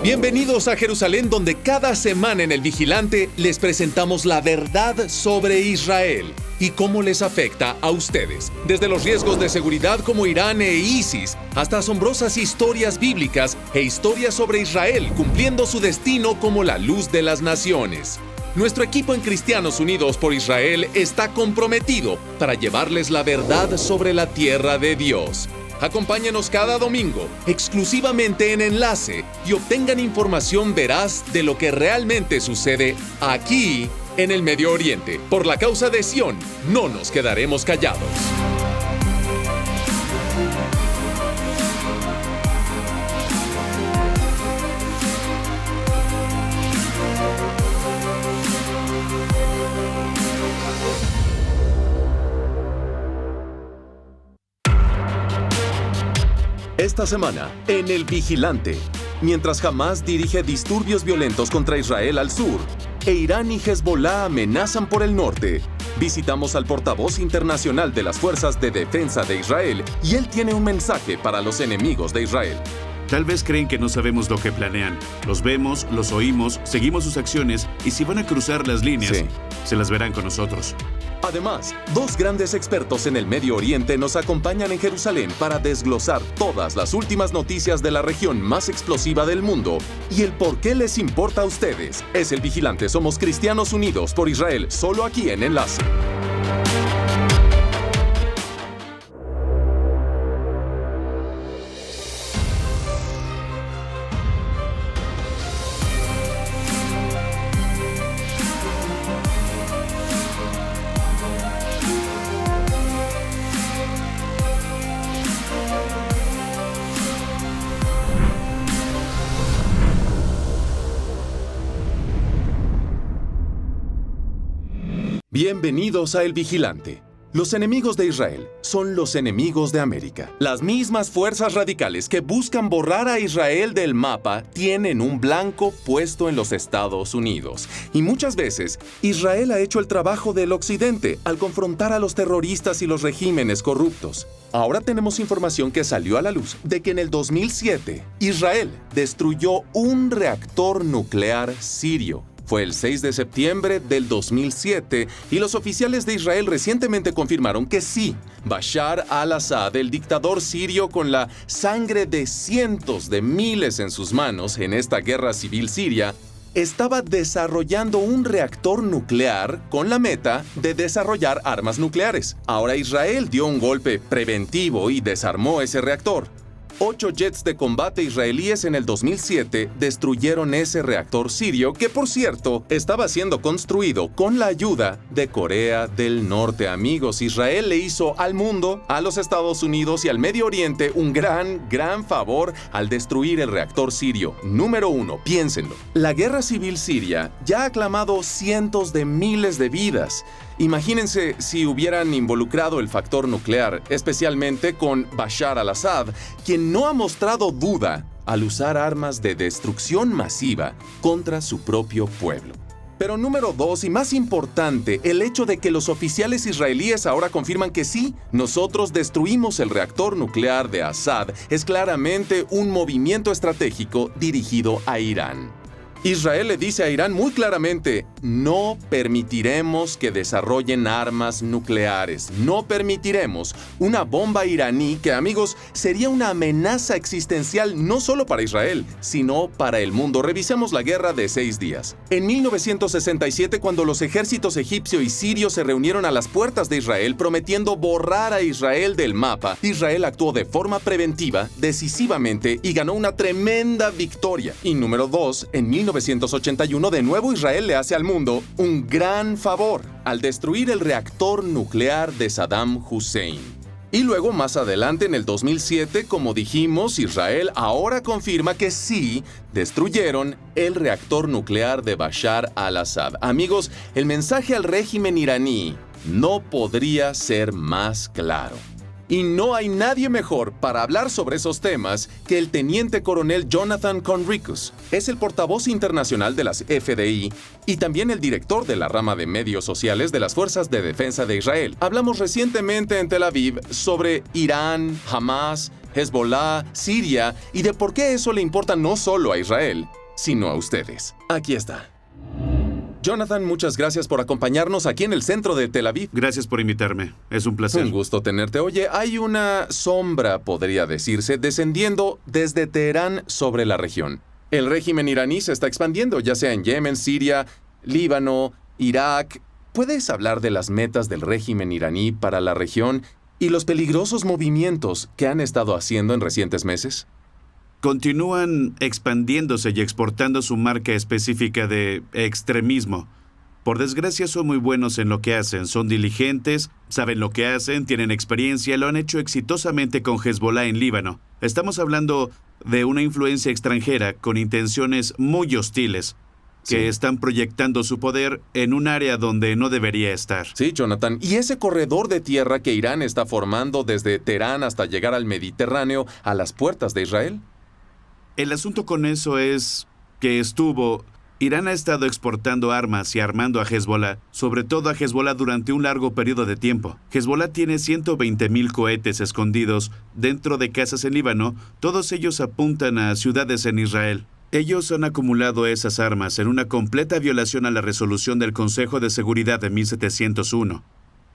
Bienvenidos a Jerusalén, donde cada semana en El Vigilante les presentamos la verdad sobre Israel y cómo les afecta a ustedes. Desde los riesgos de seguridad como Irán e ISIS, hasta asombrosas historias bíblicas e historias sobre Israel cumpliendo su destino como la luz de las naciones. Nuestro equipo en Cristianos Unidos por Israel está comprometido para llevarles la verdad sobre la tierra de Dios. Acompáñenos cada domingo, exclusivamente en Enlace, y obtengan información veraz de lo que realmente sucede aquí en el Medio Oriente. Por la causa de Sión, no nos quedaremos callados. Esta semana, en El Vigilante, mientras Hamás dirige disturbios violentos contra Israel al sur, e Irán y Hezbollah amenazan por el norte, visitamos al portavoz internacional de las Fuerzas de Defensa de Israel y él tiene un mensaje para los enemigos de Israel. Tal vez creen que no sabemos lo que planean. Los vemos, los oímos, seguimos sus acciones y si van a cruzar las líneas, se las verán con nosotros. Además, dos grandes expertos en el Medio Oriente nos acompañan en Jerusalén para desglosar todas las últimas noticias de la región más explosiva del mundo y el por qué les importa a ustedes. Es El Vigilante, somos Cristianos Unidos por Israel, solo aquí en Enlace. Bienvenidos a El Vigilante. Los enemigos de Israel son los enemigos de América. Las mismas fuerzas radicales que buscan borrar a Israel del mapa tienen un blanco puesto en los Estados Unidos. Y muchas veces, Israel ha hecho el trabajo del Occidente al confrontar a los terroristas y los regímenes corruptos. Ahora tenemos información que salió a la luz de que en el 2007, Israel destruyó un reactor nuclear sirio. Fue el 6 de septiembre del 2007 y los oficiales de Israel recientemente confirmaron que sí, Bashar al-Assad, el dictador sirio con la sangre de cientos de miles en sus manos en esta guerra civil siria, estaba desarrollando un reactor nuclear con la meta de desarrollar armas nucleares. Ahora Israel dio un golpe preventivo y desarmó ese reactor. 8 jets de combate israelíes en el 2007 destruyeron ese reactor sirio que, por cierto, estaba siendo construido con la ayuda de Corea del Norte. Amigos, Israel le hizo al mundo, a los Estados Unidos y al Medio Oriente un gran favor al destruir el reactor sirio. Número 1, piénsenlo. La guerra civil siria ya ha clamado cientos de miles de vidas. Imagínense si hubieran involucrado el factor nuclear, especialmente con Bashar al-Assad, quien no ha mostrado duda al usar armas de destrucción masiva contra su propio pueblo. Pero número 2, y más importante, el hecho de que los oficiales israelíes ahora confirman que sí, nosotros destruimos el reactor nuclear de Assad, es claramente un movimiento estratégico dirigido a Irán. Israel le dice a Irán muy claramente, no permitiremos que desarrollen armas nucleares, no permitiremos una bomba iraní que, amigos, sería una amenaza existencial no solo para Israel, sino para el mundo. Revisemos la guerra de 6 días. En 1967, cuando los ejércitos egipcio y sirio se reunieron a las puertas de Israel prometiendo borrar a Israel del mapa, Israel actuó de forma preventiva, decisivamente y ganó una tremenda victoria. Y número 2, en 1981, de nuevo Israel le hace al mundo un gran favor al destruir el reactor nuclear de Saddam Hussein. Y luego, más adelante, en el 2007, como dijimos, Israel ahora confirma que sí, destruyeron el reactor nuclear de Bashar al-Assad. Amigos, el mensaje al régimen iraní no podría ser más claro. Y no hay nadie mejor para hablar sobre esos temas que el teniente coronel Jonathan Conricus. Es el portavoz internacional de las FDI y también el director de la rama de medios sociales de las Fuerzas de Defensa de Israel. Hablamos recientemente en Tel Aviv sobre Irán, Hamás Hezbollah, Siria y de por qué eso le importa no solo a Israel, sino a ustedes. Aquí está. Jonathan, muchas gracias por acompañarnos aquí en el centro de Tel Aviv. Gracias por invitarme. Es un placer. Un gusto tenerte. Oye, hay una sombra, podría decirse, descendiendo desde Teherán sobre la región. El régimen iraní se está expandiendo, ya sea en Yemen, Siria, Líbano, Irak. ¿Puedes hablar de las metas del régimen iraní para la región y los peligrosos movimientos que han estado haciendo en recientes meses? Continúan expandiéndose y exportando su marca específica de extremismo. Por desgracia son muy buenos en lo que hacen, son diligentes, saben lo que hacen, tienen experiencia, lo han hecho exitosamente con Hezbollah en Líbano. Estamos hablando de una influencia extranjera con intenciones muy hostiles, que están proyectando su poder en un área donde no debería estar. Sí, Jonathan. ¿Y ese corredor de tierra que Irán está formando desde Teherán hasta llegar al Mediterráneo, a las puertas de Israel? El asunto con eso es que Irán ha estado exportando armas y armando a Hezbollah, sobre todo a Hezbollah durante un largo periodo de tiempo. Hezbollah tiene 120,000 cohetes escondidos dentro de casas en Líbano, todos ellos apuntan a ciudades en Israel. Ellos han acumulado esas armas en una completa violación a la resolución del Consejo de Seguridad de 1701.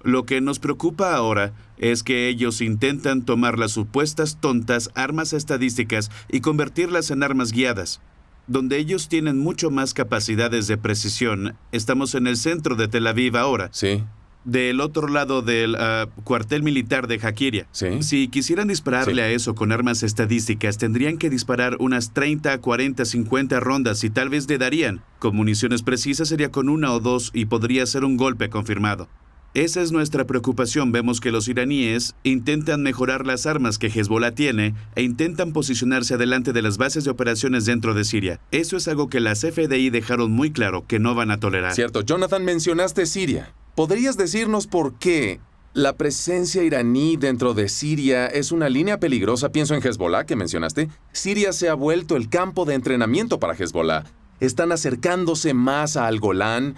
Lo que nos preocupa ahora es que ellos intentan tomar las supuestas tontas armas estadísticas y convertirlas en armas guiadas, donde ellos tienen mucho más capacidades de precisión. Estamos en el centro de Tel Aviv ahora. Sí. Del otro lado del cuartel militar de Hakiria. Sí. Si quisieran dispararle a eso con armas estadísticas, tendrían que disparar unas 30, 40, 50 rondas y tal vez le darían. Con municiones precisas sería con una o dos y podría ser un golpe confirmado. Esa es nuestra preocupación. Vemos que los iraníes intentan mejorar las armas que Hezbollah tiene e intentan posicionarse adelante de las bases de operaciones dentro de Siria. Eso es algo que las FDI dejaron muy claro que no van a tolerar. Cierto. Jonathan, mencionaste Siria. ¿Podrías decirnos por qué la presencia iraní dentro de Siria es una línea peligrosa? Pienso en Hezbollah, que mencionaste. Siria se ha vuelto el campo de entrenamiento para Hezbollah. Están acercándose más al Golán.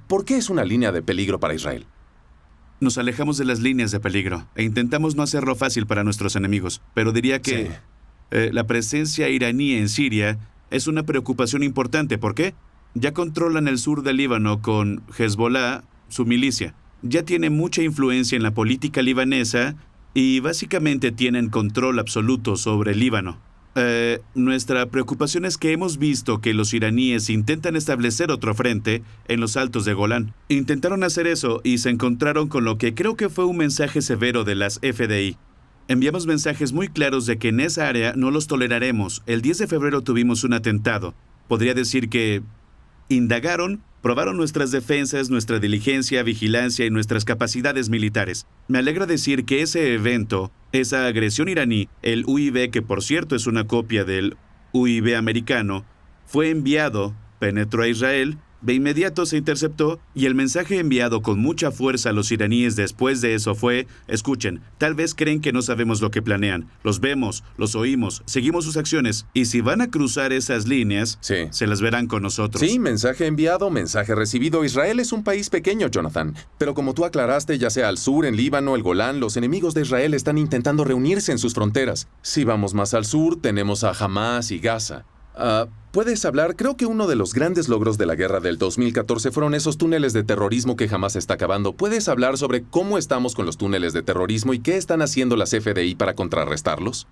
¿Por qué es una línea de peligro para Israel? Nos alejamos de las líneas de peligro e intentamos no hacerlo fácil para nuestros enemigos, pero diría que la presencia iraní en Siria es una preocupación importante. ¿Por qué? Ya controlan el sur del Líbano con Hezbollah, su milicia. Ya tiene mucha influencia en la política libanesa y básicamente tienen control absoluto sobre el Líbano. Nuestra preocupación es que hemos visto que los iraníes intentan establecer otro frente en los altos de Golán. Intentaron hacer eso y se encontraron con lo que creo que fue un mensaje severo de las FDI. Enviamos mensajes muy claros de que en esa área no los toleraremos. El 10 de febrero tuvimos un atentado. Podría decir que indagaron, probaron nuestras defensas, nuestra diligencia, vigilancia y nuestras capacidades militares. Me alegra decir que ese evento, esa agresión iraní, el UIV, que por cierto es una copia del UIV americano, fue enviado, penetró a Israel, de inmediato se interceptó y el mensaje enviado con mucha fuerza a los iraníes después de eso fue: escuchen, tal vez creen que no sabemos lo que planean, los vemos, los oímos, seguimos sus acciones y si van a cruzar esas líneas, se las verán con nosotros. Sí, mensaje enviado, mensaje recibido. Israel es un país pequeño, Jonathan, pero como tú aclaraste, ya sea al sur, en Líbano, el Golán, los enemigos de Israel están intentando reunirse en sus fronteras. Si vamos más al sur, tenemos a Hamas y Gaza. ¿Puedes hablar? Creo que uno de los grandes logros de la guerra del 2014 fueron esos túneles de terrorismo que jamás está acabando. ¿Puedes hablar sobre cómo estamos con los túneles de terrorismo y qué están haciendo las FDI para contrarrestarlos?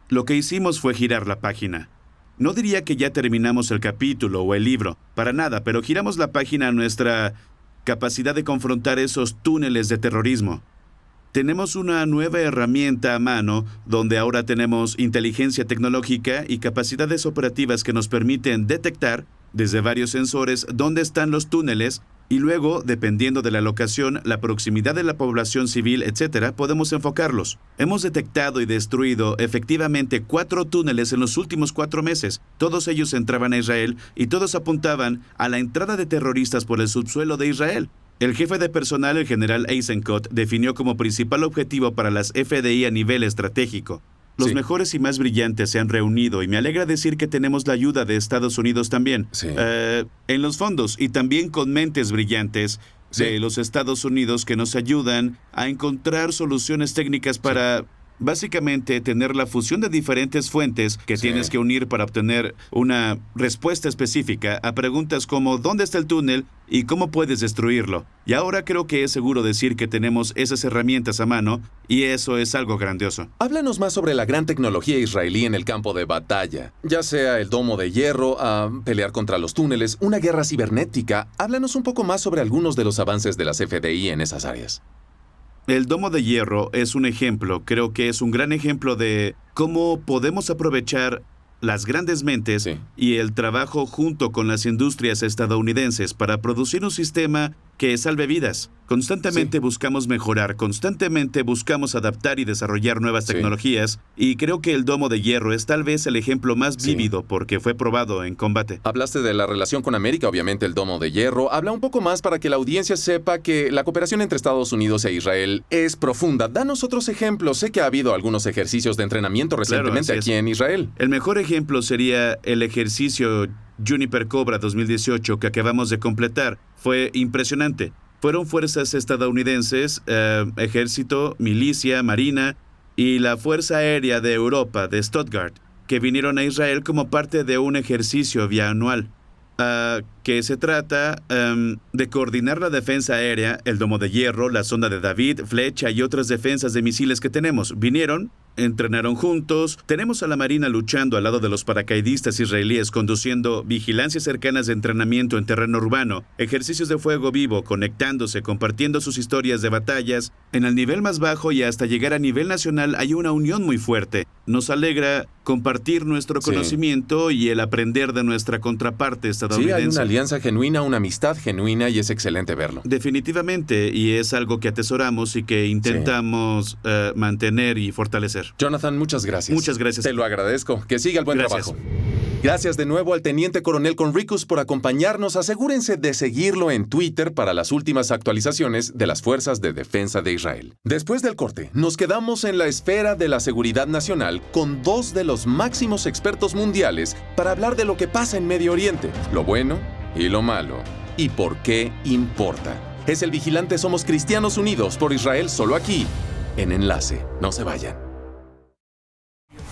Lo que hicimos fue girar la página. No diría que ya terminamos el capítulo o el libro, para nada, pero giramos la página a nuestra capacidad de confrontar esos túneles de terrorismo. Tenemos una nueva herramienta a mano donde ahora tenemos inteligencia tecnológica y capacidades operativas que nos permiten detectar desde varios sensores dónde están los túneles y luego, dependiendo de la locación, la proximidad de la población civil, etc., podemos enfocarlos. Hemos detectado y destruido efectivamente 4 túneles en los últimos 4 meses. Todos ellos entraban a Israel y todos apuntaban a la entrada de terroristas por el subsuelo de Israel. El jefe de personal, el general Eisenkot, definió como principal objetivo para las FDI a nivel estratégico. Los mejores y más brillantes se han reunido y me alegra decir que tenemos la ayuda de Estados Unidos también. En los fondos y también con mentes brillantes de los Estados Unidos que nos ayudan a encontrar soluciones técnicas para básicamente tener la fusión de diferentes fuentes que tienes que unir para obtener una respuesta específica a preguntas como ¿dónde está el túnel y cómo puedes destruirlo? Y ahora creo que es seguro decir que tenemos esas herramientas a mano y eso es algo grandioso. Háblanos más sobre la gran tecnología israelí en el campo de batalla, ya sea el domo de hierro, pelear contra los túneles, una guerra cibernética. Háblanos un poco más sobre algunos de los avances de las FDI en esas áreas. El domo de hierro es un ejemplo, creo que es un gran ejemplo de cómo podemos aprovechar las grandes mentes y el trabajo junto con las industrias estadounidenses para producir un sistema que salve vidas. Constantemente buscamos mejorar, constantemente buscamos adaptar y desarrollar nuevas tecnologías, y creo que el domo de hierro es tal vez el ejemplo más vívido porque fue probado en combate. Hablaste de la relación con América, obviamente el domo de hierro. Habla un poco más para que la audiencia sepa que la cooperación entre Estados Unidos e Israel es profunda. Danos otros ejemplos. Sé que ha habido algunos ejercicios de entrenamiento recientemente aquí en Israel. El mejor ejemplo sería el ejercicio Juniper Cobra 2018 que acabamos de completar. Fue impresionante. Fueron fuerzas estadounidenses, ejército, milicia, marina y la Fuerza Aérea de Europa, de Stuttgart, que vinieron a Israel como parte de un ejercicio bianual, que se trata de coordinar la defensa aérea, el domo de hierro, la sonda de David, flecha y otras defensas de misiles que tenemos. Vinieron, entrenaron juntos. Tenemos a la Marina luchando al lado de los paracaidistas israelíes, conduciendo vigilancias cercanas de entrenamiento en terreno urbano, ejercicios de fuego vivo, conectándose, compartiendo sus historias de batallas. En el nivel más bajo y hasta llegar a nivel nacional hay una unión muy fuerte. Nos alegra compartir nuestro conocimiento y el aprender de nuestra contraparte estadounidense. Sí, hay una alianza genuina, una amistad genuina y es excelente verlo. Definitivamente, y es algo que atesoramos y que intentamos mantener y fortalecer. Jonathan, muchas gracias. Muchas gracias. Te lo agradezco. Que siga el buen trabajo. Gracias de nuevo al Teniente Coronel Conricus por acompañarnos. Asegúrense de seguirlo en Twitter para las últimas actualizaciones de las Fuerzas de Defensa de Israel. Después del corte, nos quedamos en la esfera de la seguridad nacional con dos de los máximos expertos mundiales para hablar de lo que pasa en Medio Oriente, lo bueno y lo malo, y por qué importa. Es El Vigilante, somos cristianos unidos por Israel, solo aquí, en Enlace. No se vayan.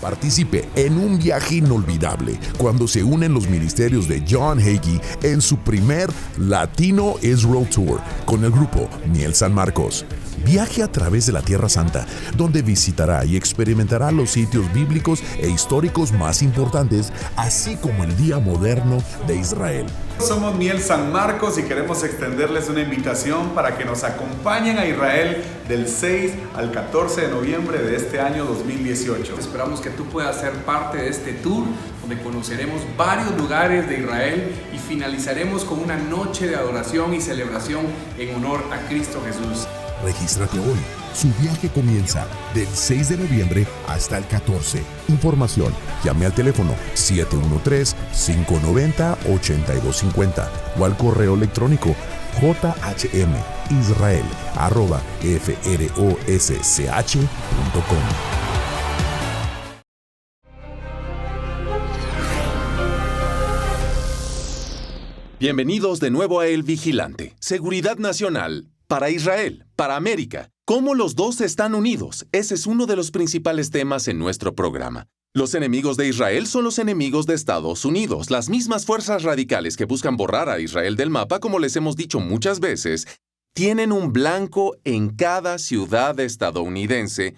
Participe en un viaje inolvidable cuando se unen los ministerios de John Hagee en su primer Latino Israel Tour con el grupo Miel San Marcos. Viaje a través de la Tierra Santa, donde visitará y experimentará los sitios bíblicos e históricos más importantes, así como el día moderno de Israel. Somos Miel San Marcos y queremos extenderles una invitación para que nos acompañen a Israel del 6 al 14 de noviembre de este año 2018. Esperamos que tú puedas ser parte de este tour, donde conoceremos varios lugares de Israel y finalizaremos con una noche de adoración y celebración en honor a Cristo Jesús. Regístrate hoy. Su viaje comienza del 6 de noviembre hasta el 14. Información, llame al teléfono 713-590-8250 o al correo electrónico jhmisrael@frossh.com. Bienvenidos de nuevo a El Vigilante. Seguridad nacional. Para Israel, para América. ¿Cómo los dos están unidos? Ese es uno de los principales temas en nuestro programa. Los enemigos de Israel son los enemigos de Estados Unidos, las mismas fuerzas radicales que buscan borrar a Israel del mapa, como les hemos dicho muchas veces, tienen un blanco en cada ciudad estadounidense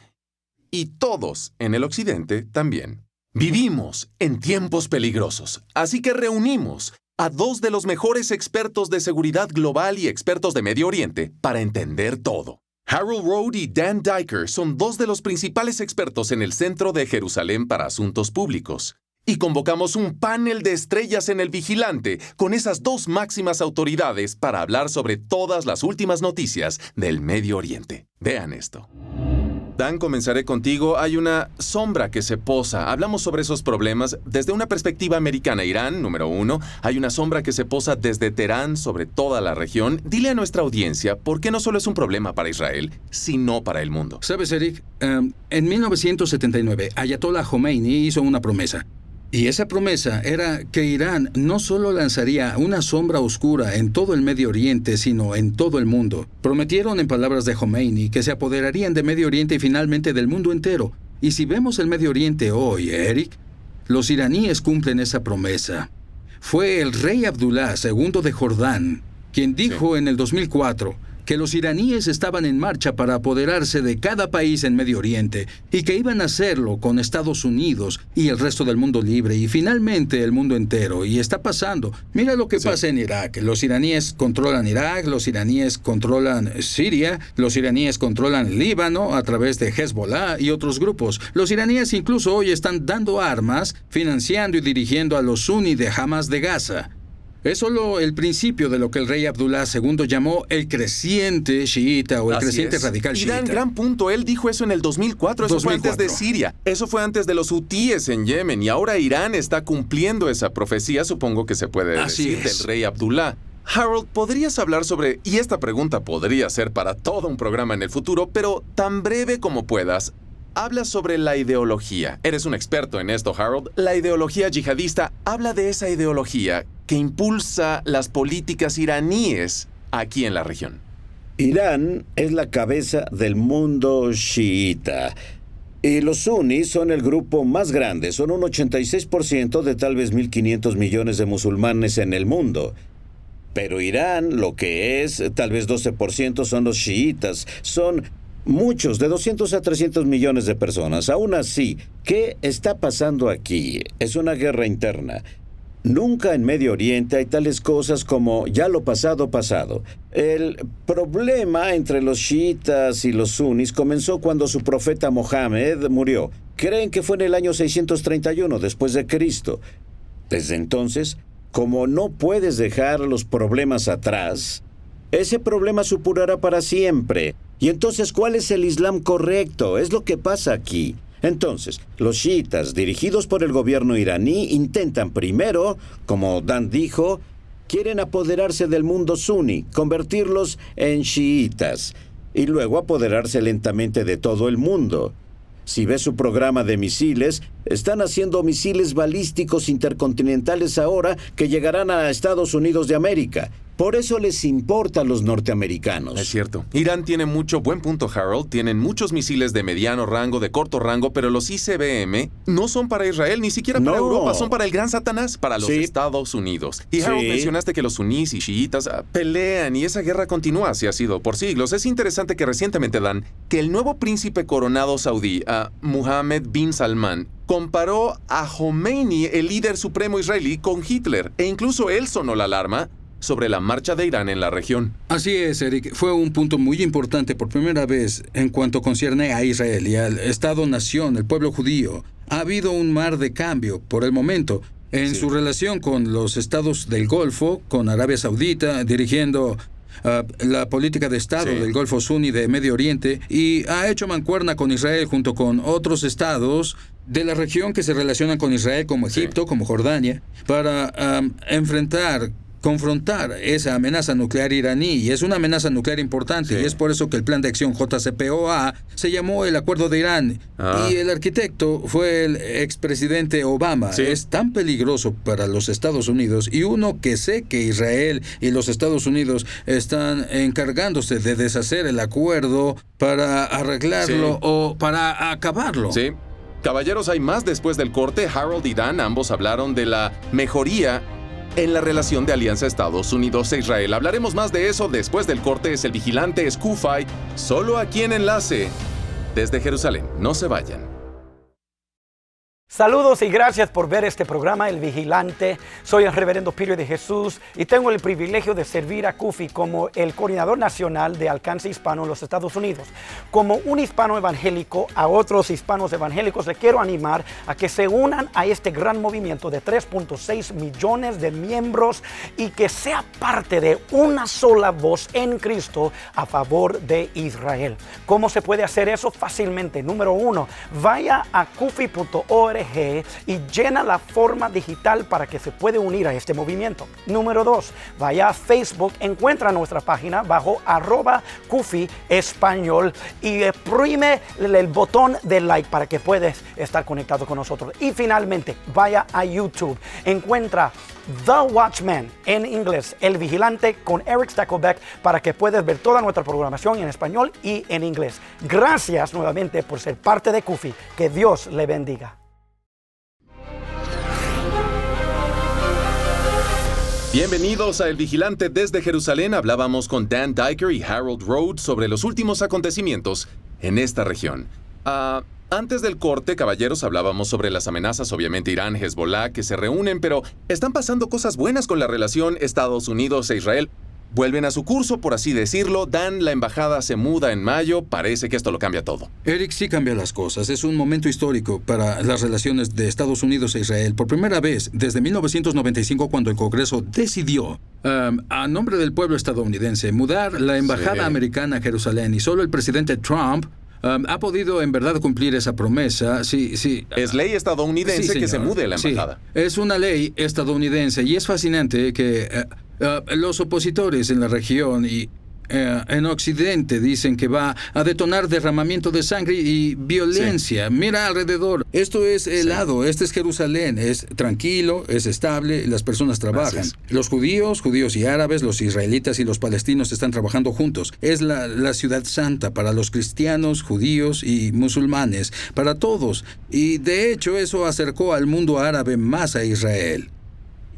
y todos en el occidente también. Vivimos en tiempos peligrosos, así que reunimos a dos de los mejores expertos de seguridad global y expertos de Medio Oriente para entender todo. Harold Rode y Dan Diker son dos de los principales expertos en el Centro de Jerusalén para Asuntos Públicos. Y convocamos un panel de estrellas en El Vigilante con esas dos máximas autoridades para hablar sobre todas las últimas noticias del Medio Oriente. Vean esto. Dan, comenzaré contigo. Hay una sombra que se posa. Hablamos sobre esos problemas desde una perspectiva americana. Irán, número 1. Hay una sombra que se posa desde Teherán sobre toda la región. Dile a nuestra audiencia por qué no solo es un problema para Israel, sino para el mundo. ¿Sabes, Eric? En 1979, Ayatollah Khomeini hizo una promesa. Y esa promesa era que Irán no solo lanzaría una sombra oscura en todo el Medio Oriente, sino en todo el mundo. Prometieron, en palabras de Khomeini, que se apoderarían de Medio Oriente y finalmente del mundo entero. Y si vemos el Medio Oriente hoy, Eric, los iraníes cumplen esa promesa. Fue el rey Abdullah II de Jordán quien dijo en el 2004 que los iraníes estaban en marcha para apoderarse de cada país en Medio Oriente y que iban a hacerlo con Estados Unidos y el resto del mundo libre y finalmente el mundo entero. Y está pasando. Mira lo que pasa en Irak. Los iraníes controlan Irak, los iraníes controlan Siria, los iraníes controlan Líbano a través de Hezbollah y otros grupos. Los iraníes incluso hoy están dando armas, financiando y dirigiendo a los suní de Hamas de Gaza. Es solo el principio de lo que el rey Abdullah II llamó el creciente chiita o el creciente radical chiita. Y gran punto. Él dijo eso en el 2004. Eso fue antes de Siria. Eso fue antes de los hutíes en Yemen. Y ahora Irán está cumpliendo esa profecía, supongo que se puede decir, del rey Abdullah. Harold, ¿podrías hablar sobre, y esta pregunta podría ser para todo un programa en el futuro, pero tan breve como puedas, habla sobre la ideología. Eres un experto en esto, Harold. La ideología yihadista, habla de esa ideología que impulsa las políticas iraníes aquí en la región. Irán es la cabeza del mundo chiita. Y los suníes son el grupo más grande. Son un 86% de tal vez 1.500 millones de musulmanes en el mundo. Pero Irán, lo que es, tal vez 12% son los chiitas. Son muchos, de 200 a 300 millones de personas. Aún así, ¿qué está pasando aquí? Es una guerra interna. Nunca en Medio Oriente hay tales cosas como ya lo pasado, pasado. El problema entre los chiitas y los suníes comenzó cuando su profeta Mohammed murió. Creen que fue en el año 631 después de Cristo. Desde entonces, como no puedes dejar los problemas atrás, ese problema supurará para siempre. Y entonces, ¿cuál es el Islam correcto? Es lo que pasa aquí. Entonces, los chiitas, dirigidos por el gobierno iraní, intentan primero, como Dan dijo, quieren apoderarse del mundo suní, convertirlos en chiitas, y luego apoderarse lentamente de todo el mundo. Si ves su programa de misiles, están haciendo misiles balísticos intercontinentales ahora que llegarán a Estados Unidos de América. Por eso les importa a los norteamericanos. Es cierto. Irán tiene buen punto, Harold. Tienen muchos misiles de mediano rango, de corto rango, pero los ICBM no son para Israel, ni siquiera para Europa. Son para el gran Satanás, para los Estados Unidos. Y Harold, mencionaste que los sunís y chiitas pelean y esa guerra continúa, así ha sido por siglos. Es interesante que recientemente, Dan, que el nuevo príncipe coronado saudí, Mohammed bin Salman, comparó a Khomeini, el líder supremo israelí, con Hitler. E incluso él sonó la alarma sobre la marcha de Irán en la región. Así es, Eric. Fue un punto muy importante por primera vez en cuanto concierne a Israel y al Estado-nación, el pueblo judío. Ha habido un mar de cambio por el momento en su relación con los estados del Golfo, con Arabia Saudita, dirigiendo la política de Estado del Golfo Suní de Medio Oriente, y ha hecho mancuerna con Israel junto con otros estados de la región que se relacionan con Israel, como Egipto, como Jordania, para confrontar esa amenaza nuclear iraní, y es una amenaza nuclear importante, y es por eso que el plan de acción JCPOA se llamó el Acuerdo de Irán, y el arquitecto fue el expresidente Obama. Es tan peligroso para los Estados Unidos, y uno que sé que Israel y los Estados Unidos están encargándose de deshacer el acuerdo para arreglarlo o para acabarlo. Sí. Caballeros, hay más después del corte. Harold y Dan ambos hablaron de la mejoría en la relación de alianza Estados Unidos e Israel. Hablaremos más de eso después del corte. Es el vigilante Scufay, solo aquí en Enlace. Desde Jerusalén, no se vayan. Saludos y gracias por ver este programa, El Vigilante. Soy el reverendo Peter de Jesús y tengo el privilegio de servir a CUFI como el coordinador nacional de alcance hispano en los Estados Unidos. Como un hispano evangélico, a otros hispanos evangélicos les quiero animar a que se unan a este gran movimiento de 3.6 millones de miembros y que sea parte de una sola voz en Cristo a favor de Israel. ¿Cómo se puede hacer eso? Fácilmente. Número 1, vaya a cufi.org org y llena la forma digital para que se pueda unir a este movimiento. Número 2, vaya a Facebook, encuentra nuestra página bajo @Cufi Español y oprime el botón de like para que puedas estar conectado con nosotros. Y finalmente, vaya a YouTube, encuentra The Watchman en inglés, El Vigilante con Eric Stakelbeck, para que puedas ver toda nuestra programación en español y en inglés. Gracias nuevamente por ser parte de Cufi. Que Dios le bendiga. Bienvenidos a El Vigilante desde Jerusalén. Hablábamos con Dan Diker y Harold Rhodes sobre los últimos acontecimientos en esta región. Antes del corte, caballeros, hablábamos sobre las amenazas, obviamente Irán, Hezbollah, que se reúnen, pero están pasando cosas buenas con la relación Estados Unidos e Israel. Vuelven a su curso, por así decirlo. Dan, la embajada se muda en mayo. Parece que esto lo cambia todo. Eric, sí cambia las cosas. Es un momento histórico para las relaciones de Estados Unidos e Israel. Por primera vez desde 1995, cuando el Congreso decidió, a nombre del pueblo estadounidense, mudar la embajada americana a Jerusalén. Y solo el presidente Trump ha podido en verdad cumplir esa promesa. Sí. Es ley estadounidense que se mude la embajada. Sí, es una ley estadounidense y es fascinante que los opositores en la región y en Occidente dicen que va a detonar derramamiento de sangre y violencia. Sí. Mira alrededor. Esto es helado, este es Jerusalén. Es tranquilo, es estable, las personas trabajan. Gracias. Los judíos y árabes, los israelitas y los palestinos están trabajando juntos. Es la ciudad santa para los cristianos, judíos y musulmanes, para todos. Y de hecho eso acercó al mundo árabe más a Israel.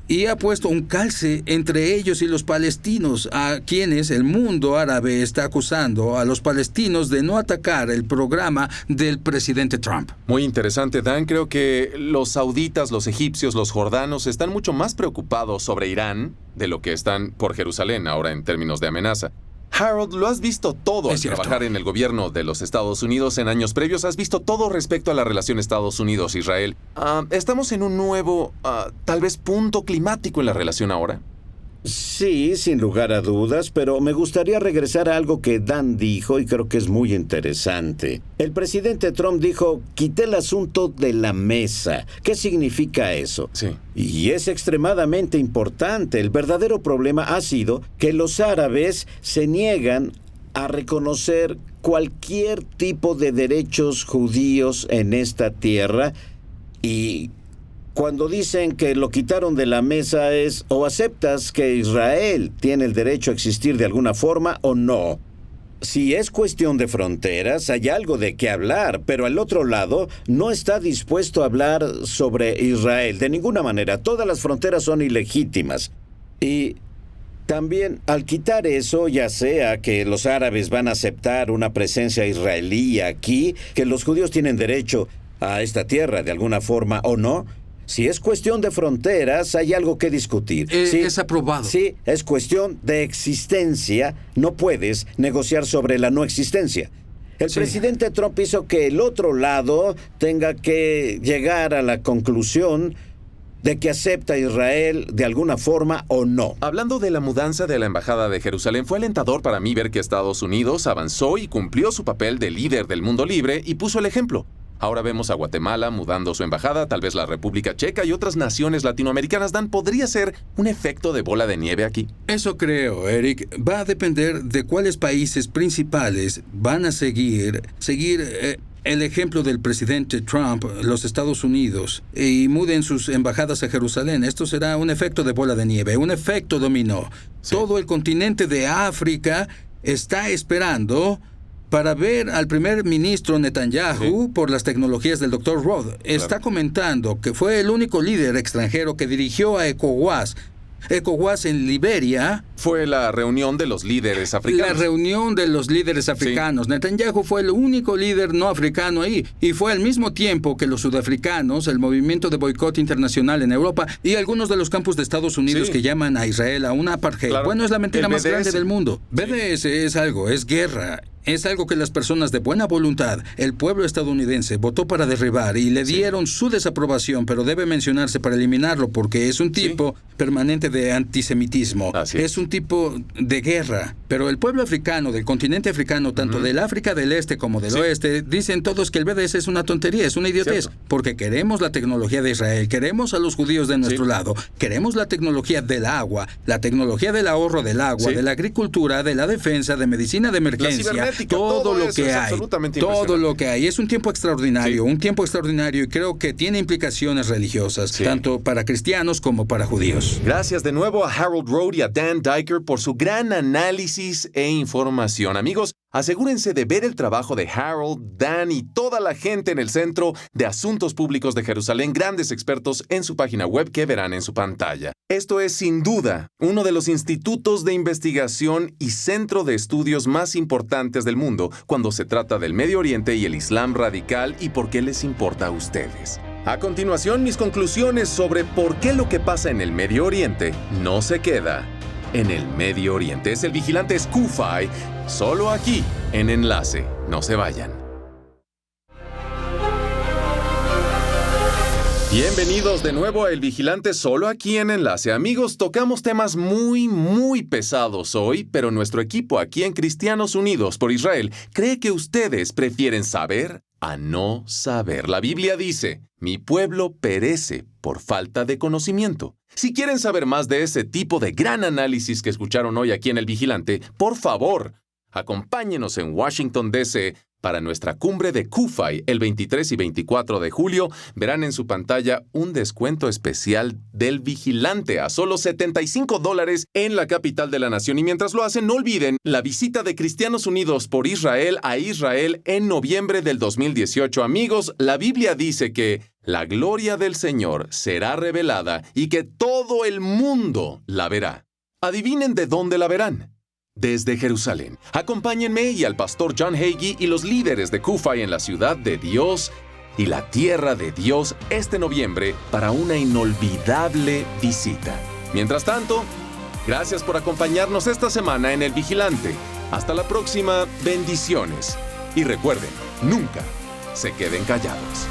Y ha puesto un calce entre ellos y los palestinos, a quienes el mundo árabe está acusando a los palestinos de no atacar el programa del presidente Trump. Muy interesante, Dan. Creo que los sauditas, los egipcios, los jordanos están mucho más preocupados sobre Irán de lo que están por Jerusalén ahora en términos de amenaza. Harold, lo has visto todo al trabajar en el gobierno de los Estados Unidos en años previos. Has visto todo respecto a la relación Estados Unidos-Israel. ¿Estamos en un nuevo, tal vez, punto climático en la relación ahora? Sí, sin lugar a dudas, pero me gustaría regresar a algo que Dan dijo y creo que es muy interesante. El presidente Trump dijo, quité el asunto de la mesa. ¿Qué significa eso? Sí. Y es extremadamente importante. El verdadero problema ha sido que los árabes se niegan a reconocer cualquier tipo de derechos judíos en esta tierra y cuando dicen que lo quitaron de la mesa es o aceptas que Israel tiene el derecho a existir de alguna forma o no. Si es cuestión de fronteras, hay algo de qué hablar, pero al otro lado no está dispuesto a hablar sobre Israel de ninguna manera. Todas las fronteras son ilegítimas. Y también, al quitar eso, ya sea que los árabes van a aceptar una presencia israelí aquí, que los judíos tienen derecho a esta tierra de alguna forma o no, si es cuestión de fronteras, hay algo que discutir. Sí, es aprobado. Sí, es cuestión de existencia. No puedes negociar sobre la no existencia. El presidente Trump hizo que el otro lado tenga que llegar a la conclusión de que acepta a Israel de alguna forma o no. Hablando de la mudanza de la embajada de Jerusalén, fue alentador para mí ver que Estados Unidos avanzó y cumplió su papel de líder del mundo libre y puso el ejemplo. Ahora vemos a Guatemala mudando su embajada, tal vez la República Checa y otras naciones latinoamericanas. Dan, ¿podría ser un efecto de bola de nieve aquí? Eso creo, Eric. Va a depender de cuáles países principales van a seguir el ejemplo del presidente Trump, los Estados Unidos, y muden sus embajadas a Jerusalén. Esto será un efecto de bola de nieve, un efecto dominó. Sí. Todo el continente de África está esperando para ver al primer ministro Netanyahu por las tecnologías del Dr. Roth. Está comentando que fue el único líder extranjero que dirigió a ECOWAS. ECOWAS en Liberia. Fue la reunión de los líderes africanos. La reunión de los líderes africanos. Sí. Netanyahu fue el único líder no africano ahí. Y fue al mismo tiempo que los sudafricanos, el movimiento de boicot internacional en Europa y algunos de los campos de Estados Unidos que llaman a Israel a una apartheid. Claro. Bueno, es la mentira más grande del mundo. BDS es algo, es guerra. Es algo que las personas de buena voluntad, el pueblo estadounidense, votó para derribar y le dieron su desaprobación, pero debe mencionarse para eliminarlo porque es un tipo permanente de antisemitismo. Es un tipo de guerra. Pero el pueblo africano, del continente africano, tanto del África del Este como del Oeste, dicen todos que el BDS es una tontería, es una idiotez, porque queremos la tecnología de Israel, queremos a los judíos de nuestro lado, queremos la tecnología del agua, la tecnología del ahorro del agua, de la agricultura, de la defensa, de medicina de emergencia, todo lo que hay, todo lo que hay. Es un tiempo extraordinario, y creo que tiene implicaciones religiosas, tanto para cristianos como para judíos. Gracias de nuevo a Harold Road y a Dan Diker por su gran análisis e información. Amigos, asegúrense de ver el trabajo de Harold, Dan y toda la gente en el Centro de Asuntos Públicos de Jerusalén, grandes expertos en su página web que verán en su pantalla. Esto es, sin duda, uno de los institutos de investigación y centro de estudios más importantes del mundo cuando se trata del Medio Oriente y el Islam radical y por qué les importa a ustedes. A continuación, mis conclusiones sobre por qué lo que pasa en el Medio Oriente no se queda en el Medio Oriente. Es el Vigilante Scufai, solo aquí en Enlace. No se vayan. Bienvenidos de nuevo a El Vigilante, solo aquí en Enlace. Amigos, tocamos temas muy pesados hoy, pero nuestro equipo aquí en Cristianos Unidos por Israel cree que ustedes prefieren saber a no saber. La Biblia dice, mi pueblo perece por falta de conocimiento. Si quieren saber más de ese tipo de gran análisis que escucharon hoy aquí en El Vigilante, por favor, acompáñenos en Washington, D.C., para nuestra cumbre de CUFAI el 23 y 24 de julio. Verán en su pantalla un descuento especial del Vigilante a solo $75 en la capital de la nación. Y mientras lo hacen, no olviden la visita de Cristianos Unidos por Israel a Israel en noviembre del 2018. Amigos, la Biblia dice que la gloria del Señor será revelada y que todo el mundo la verá. Adivinen de dónde la verán. Desde Jerusalén. Acompáñenme y al pastor John Hagee y los líderes de CUFAI en la ciudad de Dios y la tierra de Dios este noviembre para una inolvidable visita. Mientras tanto, gracias por acompañarnos esta semana en El Vigilante. Hasta la próxima, bendiciones. Y recuerden, nunca se queden callados.